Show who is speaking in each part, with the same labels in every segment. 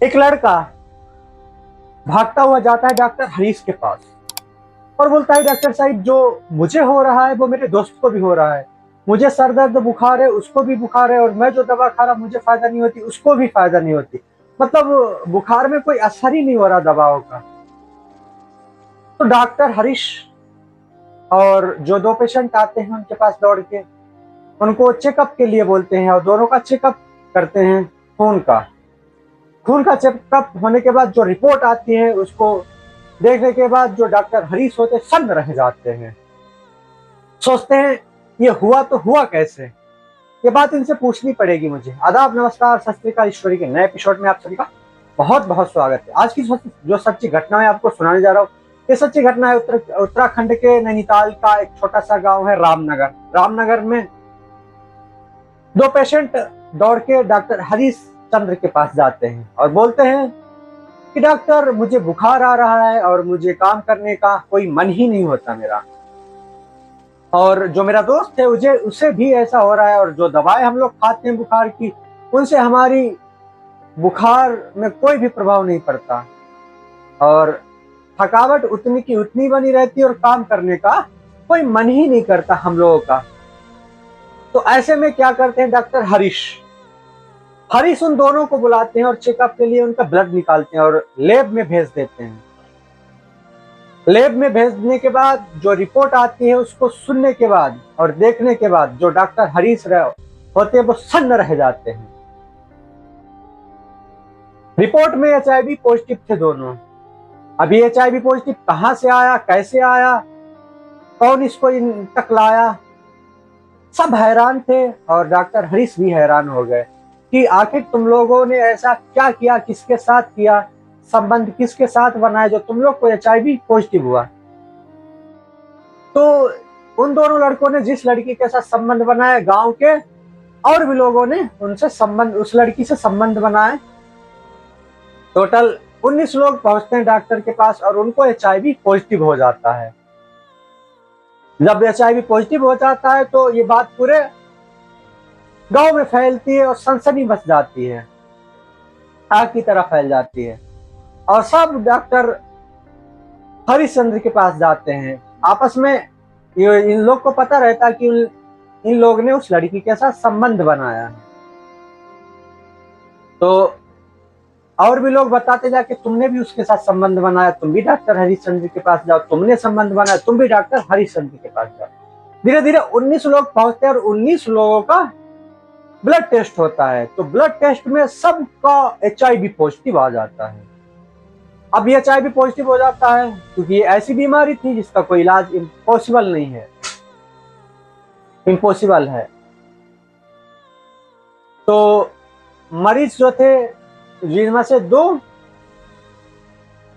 Speaker 1: एक लड़का भागता हुआ जाता है डॉक्टर हरीश के पास और बोलता है, डॉक्टर साहब, जो मुझे हो रहा है वो मेरे दोस्त को भी हो रहा है। मुझे सर दर्द बुखार है, उसको भी बुखार है, और मैं जो दवा खा रहा मुझे फायदा नहीं होती, उसको भी फायदा नहीं होती। मतलब बुखार में कोई असर ही नहीं हो रहा दवाओं का। तो डॉक्टर हरीश और जो दो पेशेंट आते हैं उनके पास दौड़ के उनको चेकअप के लिए बोलते हैं, और दोनों का चेकअप करते हैं। खून का चेकअप होने के बाद जो रिपोर्ट आती है उसको देखने के बाद जो डॉक्टर हरीश होते सन्न रह जाते हैं। सोचते हैं ये हुआ तो हुआ कैसे। ये बात इनसे पूछनी पड़ेगी मुझे। आदाब, नमस्कार, सत श्री अकाल। स्टोरी के नए एपिसोड में आप सभी का बहुत बहुत स्वागत है। आज की जो सच्ची घटना मैं आपको सुनाने जा रहा हूँ, ये सच्ची घटना है उत्तराखंड के नैनीताल का एक छोटा सा गांव है रामनगर। रामनगर में दो पेशेंट दौड़ के डॉक्टर हरीश चंद्र के पास जाते हैं और बोलते हैं कि डॉक्टर, मुझे बुखार आ रहा है और मुझे काम करने का कोई मन ही नहीं होता मेरा, और जो मेरा दोस्त है उसे भी ऐसा हो रहा है, और जो दवाएं हम लोग खाते हैं बुखार की उनसे हमारी बुखार में कोई भी प्रभाव नहीं पड़ता, और थकावट उतनी की उतनी बनी रहती है और काम करने का कोई मन ही नहीं करता हम लोगों का। तो ऐसे में क्या करते हैं डॉक्टर हरीश उन दोनों को बुलाते हैं और चेकअप के लिए उनका ब्लड निकालते हैं और लैब में भेज देते हैं। लैब में भेजने के बाद जो रिपोर्ट आती है उसको सुनने के बाद और देखने के बाद जो डॉक्टर हरीश होते हैं वो सन्न रह जाते हैं। रिपोर्ट में HIV पॉजिटिव थे दोनों। अभी HIV पॉजिटिव कहां से आया, कैसे आया, कौन इसको इन तक लाया, सब हैरान थे, और डॉक्टर हरीश भी हैरान हो गए कि आखिर तुम लोगों ने ऐसा क्या किया, किसके साथ किया, संबंध किसके साथ बनाया जो तुम लोग को HIV पॉजिटिव हुआ। तो उन दोनों लड़कों ने जिस लड़की के साथ संबंध बनाया, गांव के और भी लोगों ने उस लड़की से संबंध बनाए। टोटल 19 लोग पहुंचते हैं डॉक्टर के पास और उनको HIV पॉजिटिव हो जाता है। जब HIV पॉजिटिव हो जाता है तो ये बात पूरे गांव में फैलती है और सनसनी मच जाती है, आग की तरह फैल जाती है, और सब डॉक्टर हरिश्चंद्र के पास जाते हैं। आपस में इन लोग को पता रहता है कि इन लोग ने उस लड़की के साथ संबंध बनाया है। तो और भी लोग बताते जाके, तुमने भी उसके साथ संबंध बनाया, तुम भी डॉक्टर हरिश्चंद्र के पास जाओ, तुमने संबंध बनाया, तुम भी डॉक्टर हरिश्चंद्र के पास जाओ। धीरे धीरे 19 लोग पहुंचते हैं और 19 लोगों का ब्लड टेस्ट होता है। तो ब्लड टेस्ट में सबका HIV पॉजिटिव आ जाता है। अब ये HIV पॉजिटिव हो जाता है क्योंकि ये ऐसी बीमारी थी जिसका कोई इलाज इम्पॉसिबल नहीं है, इम्पॉसिबल है। तो मरीज जो थे, जिनमें से 2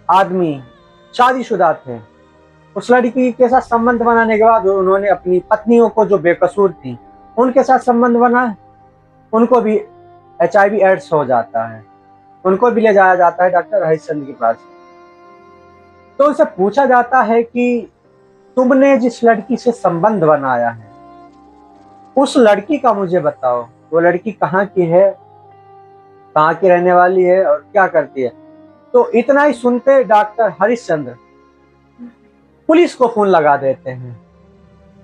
Speaker 1: आदमी शादीशुदा थे, उस लड़की के साथ संबंध बनाने के बाद उन्होंने अपनी पत्नियों को जो बेकसूर थी उनके साथ संबंध बनाया, उनको भी HIV एड्स हो जाता है। उनको भी ले जाया जाता है डॉक्टर हरिश्चंद्र के पास। तो उनसे पूछा जाता है कि तुमने जिस लड़की से संबंध बनाया है उस लड़की का मुझे बताओ, वो लड़की कहाँ की है, कहाँ की रहने वाली है और क्या करती है। तो इतना ही सुनते डॉक्टर हरिश्चंद्र पुलिस को फोन लगा देते हैं।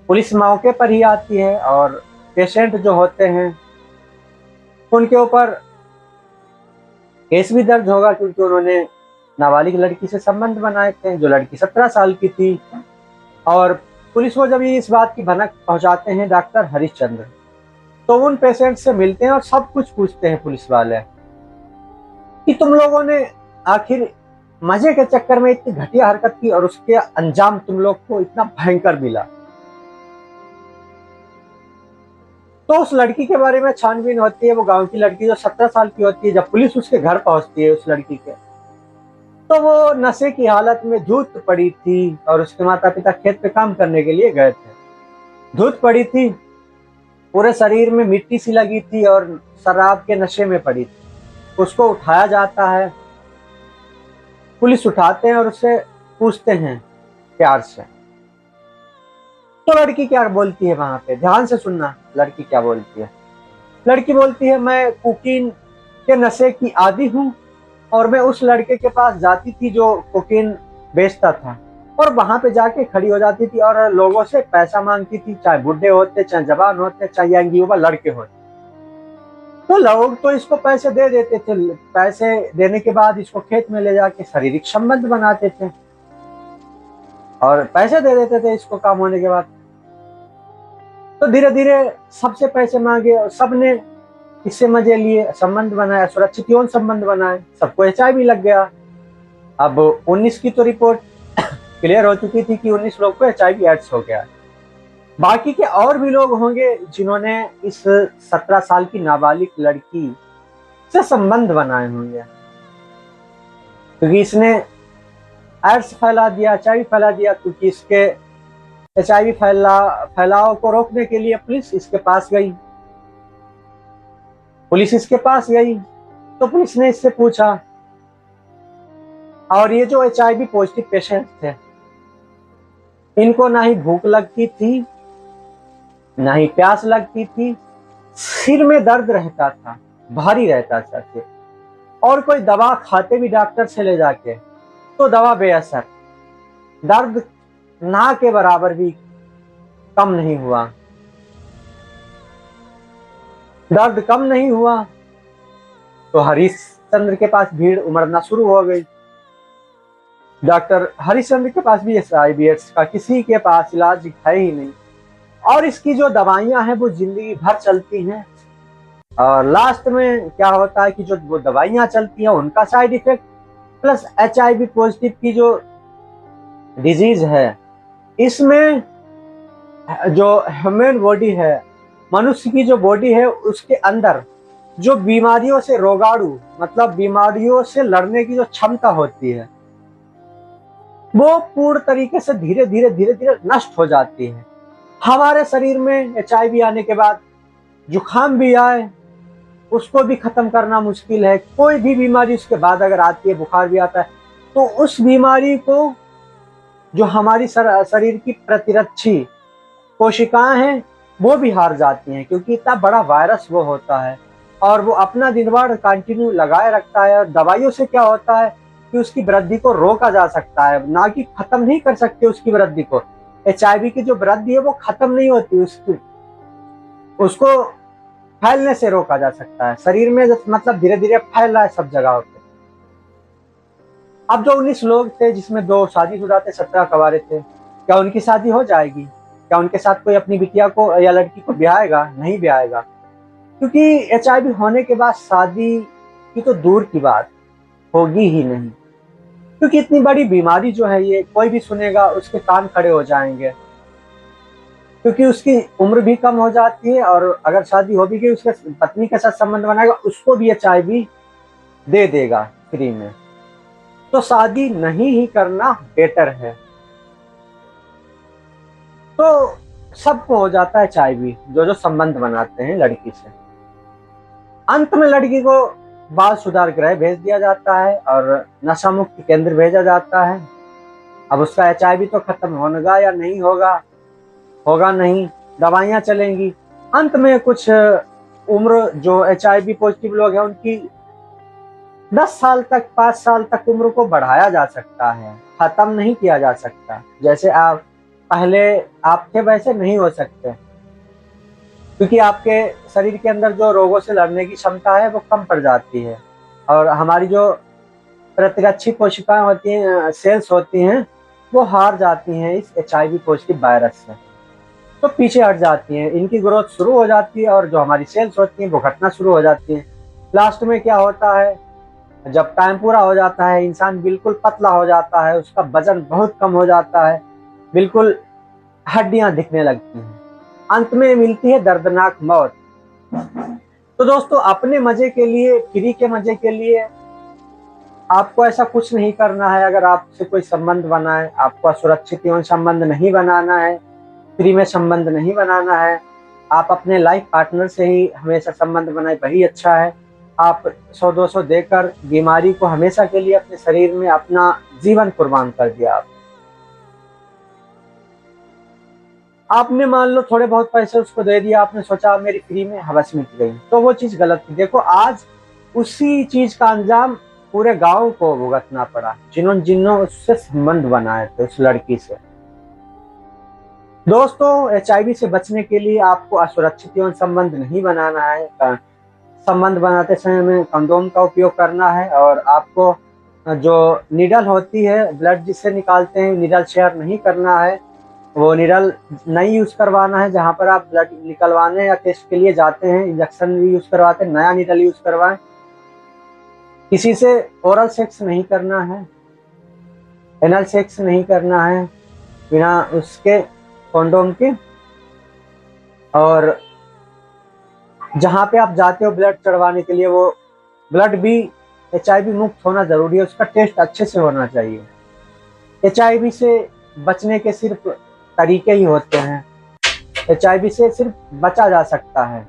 Speaker 1: पुलिस मौके पर ही आती है और पेशेंट जो होते हैं उनके ऊपर केस भी दर्ज होगा, क्योंकि उन्होंने नाबालिग लड़की से संबंध बनाए थे, जो लड़की 17 साल की थी। और पुलिस को जब इस बात की भनक पहुंचाते हैं डॉक्टर हरिश्चंद्र, तो उन पेशेंट से मिलते हैं और सब कुछ पूछते हैं पुलिस वाले कि तुम लोगों ने आखिर मजे के चक्कर में इतनी घटिया हरकत की और उसके अंजाम तुम लोग को इतना भयंकर मिला। तो उस लड़की के बारे में छानबीन होती है। वो गांव की लड़की जो 17 साल की होती है, जब पुलिस उसके घर पहुंचती है उस लड़की के, तो वो नशे की हालत में धूत पड़ी थी और उसके माता पिता खेत पे काम करने के लिए गए थे। धूत पड़ी थी, पूरे शरीर में मिट्टी सी लगी थी और शराब के नशे में पड़ी थी। उसको उठाया जाता है, पुलिस उठाते हैं और उससे पूछते हैं प्यार से। तो लड़की क्या बोलती है वहां पे, ध्यान से सुनना। लड़की क्या बोलती है? लड़की बोलती है, मैं कुकीन के नशे की आदी हूँ और मैं उस लड़के के पास जाती थी जो कोकीन बेचता था, और वहां पे जाके खड़ी हो जाती थी और लोगों से पैसा मांगती थी, चाहे बुढ़े होते, चाहे जवान होते, चाहे यंग युवा लड़के होते। तो लोग तो इसको पैसे दे देते थे, पैसे देने के बाद इसको खेत में ले जाके शारीरिक संबंध बनाते थे और पैसे दे देते थे इसको काम होने के बाद। तो धीरे धीरे सबसे पैसे मांगे और सबने इससे मजे लिए, संबंध बनाया, सुरक्षित यौन संबंध बनाए, सबको HIV लग गया। अब 19 की तो रिपोर्ट क्लियर हो चुकी थी कि 19 लोग को HIV एड्स हो गया। बाकी के और भी लोग होंगे जिन्होंने इस 17 साल की नाबालिग लड़की से संबंध बनाए होंगे, क्योंकि इसने एड्स फैला दिया, HIV फैला दिया। क्योंकि इसके HIV फैलाव को रोकने के लिए पुलिस इसके पास गई, तो पुलिस ने इससे पूछा, और ये जो HIV पॉजिटिव पेशेंट थे, इनको ना ही भूख लगती थी, ना ही प्यास लगती थी, सिर में दर्द रहता था, भारी रहता था सिर, और कोई दवा खाते भी डॉक्टर से ले जाके तो दवा बेअसर, दर्द ना के बराबर भी कम नहीं हुआ, दर्द कम नहीं हुआ। तो हरिश्चंद्र के पास भीड़ उमड़ना शुरू हो गई। डॉक्टर हरिश्चंद्र के पास भी HIV एड्स का किसी के पास इलाज है ही नहीं, और इसकी जो दवाइयां हैं वो जिंदगी भर चलती हैं, और लास्ट में क्या होता है कि जो वो दवाइयां चलती हैं उनका side effect plus HIV positive की जो डिजीज है, इसमें जो ह्यूमन बॉडी है, मनुष्य की जो बॉडी है, उसके अंदर जो बीमारियों से रोगाणु, मतलब बीमारियों से लड़ने की जो क्षमता होती है, वो पूर्ण तरीके से धीरे धीरे नष्ट हो जाती है। हमारे शरीर में HIV आने के बाद जुकाम भी आए, उसको भी खत्म करना मुश्किल है। कोई भी बीमारी उसके बाद अगर आती है, बुखार भी आता है, तो उस बीमारी को जो हमारी शरीर की प्रतिरक्षी कोशिकाएं हैं वो भी हार जाती हैं, क्योंकि इतना बड़ा वायरस वो होता है और वो अपना दिन भर कंटिन्यू लगाए रखता है। और दवाइयों से क्या होता है कि उसकी वृद्धि को रोका जा सकता है, ना कि खत्म नहीं कर सकते उसकी वृद्धि को। HIV की जो वृद्धि है वो खत्म नहीं होती, उसको फैलने से रोका जा सकता है शरीर में, मतलब धीरे धीरे फैल रहा है सब जगहों पे। अब जो 19 लोग थे जिसमें 2 शादीशुदा थे, 17 कवारे थे, क्या उनकी शादी हो जाएगी? क्या उनके साथ कोई अपनी बिटिया को या लड़की को ब्याहेगा? नहीं ब्याहेगा, क्योंकि HIV होने के बाद शादी की तो दूर की बात होगी ही नहीं, क्योंकि इतनी बड़ी बीमारी जो है ये कोई भी सुनेगा उसके कान खड़े हो जाएंगे, क्योंकि उसकी उम्र भी कम हो जाती है, और अगर शादी हो भी गई उसके पत्नी के साथ संबंध बनाएगा उसको भी HIV दे देगा फ्री में। तो शादी नहीं ही करना बेटर है। तो सबको हो जाता है HIV, जो संबंध बनाते हैं लड़की से। अंत में लड़की को बाल सुधार गृह भेज दिया जाता है और नशा मुक्ति केंद्र भेजा जाता है। अब उसका HIV तो खत्म होगा या नहीं होगा? होगा नहीं, दवाइयां चलेंगी। अंत में कुछ उम्र जो HIV पॉजिटिव लोग हैं उनकी 10 साल तक, 5 साल तक उम्र को बढ़ाया जा सकता है, खत्म नहीं किया जा सकता। जैसे आप पहले आप थे वैसे नहीं हो सकते, क्योंकि आपके शरीर के अंदर जो रोगों से लड़ने की क्षमता है वो कम पड़ जाती है, और हमारी जो प्रतिरक्षी कोशिकाएं होती हैं, सेल्स होती हैं, वो हार जाती हैं इस HIV पॉजिटिव वायरस से, तो पीछे हट जाती हैं, इनकी ग्रोथ शुरू हो जाती है, और जो हमारी सेल्स होती हैं वो घटना शुरू हो जाती हैं। लास्ट में क्या होता है, जब टाइम पूरा हो जाता है, इंसान बिल्कुल पतला हो जाता है, उसका वजन बहुत कम हो जाता है, बिल्कुल हड्डियां दिखने लगती हैं, अंत में मिलती है दर्दनाक मौत। तो दोस्तों, अपने मजे के लिए, फ्री के मजे के लिए आपको ऐसा कुछ नहीं करना है। अगर आपसे कोई संबंध बना है, आपको सुरक्षित यौन संबंध नहीं बनाना है, फ्री में संबंध नहीं बनाना है, आप अपने लाइफ पार्टनर से ही हमेशा संबंध बनाए, वही अच्छा है। आप 100-200 देकर बीमारी को हमेशा के लिए अपने शरीर में अपना जीवन कुर्बान कर दिया। आपने मान लो थोड़े बहुत पैसे उसको दे दिया, आपने सोचा मेरी फ्री में हवस मिट गई, तो वो चीज गलत थी। देखो आज उसी चीज का अंजाम पूरे गांव को भुगतना पड़ा, जिन्होंने उससे संबंध बनाए थे उस लड़की से। दोस्तों, एचआईवी से बचने के लिए आपको असुरक्षित यौन संबंध नहीं बनाना है। संबंध बनाते समय में कंडोम का उपयोग करना है, और आपको जो निडल होती है, ब्लड जिससे निकालते हैं, निडल शेयर नहीं करना है। वो निडल नहीं यूज करवाना है। जहाँ पर आप ब्लड निकलवाने या टेस्ट के लिए जाते हैं, इंजेक्शन भी यूज करवाते हैं, नया निडल यूज करवाएं। किसी से ओरल सेक्स नहीं करना है, एनल सेक्स नहीं करना है बिना उसके कंडोम के। और जहाँ पे आप जाते हो ब्लड चढ़वाने के लिए, वो ब्लड भी एचआईवी मुक्त होना जरूरी है, उसका टेस्ट अच्छे से होना चाहिए। एचआईवी से बचने के सिर्फ तरीके ही होते हैं। एचआईवी से सिर्फ बचा जा सकता है,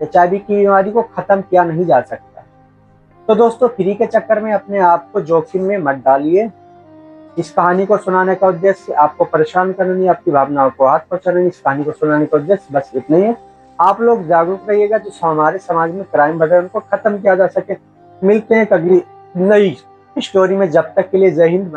Speaker 1: एचआईवी की बीमारी को खत्म किया नहीं जा सकता। तो दोस्तों, फ्री के चक्कर में अपने आप को जोखिम में मत डालिए। इस कहानी को सुनाने का उद्देश्य आपको परेशान करना नहीं, आपकी भावनाओं को हाथ पहुंचाना नहीं। इस कहानी को सुनाने का उद्देश्य बस इतना ही है। आप लोग जागरूक रहिएगा, जो हमारे समाज में क्राइम बढ़ रहे हैं उनको खत्म किया जा सके। मिलते हैं अगली नई स्टोरी में, जब तक के लिए जय हिंद।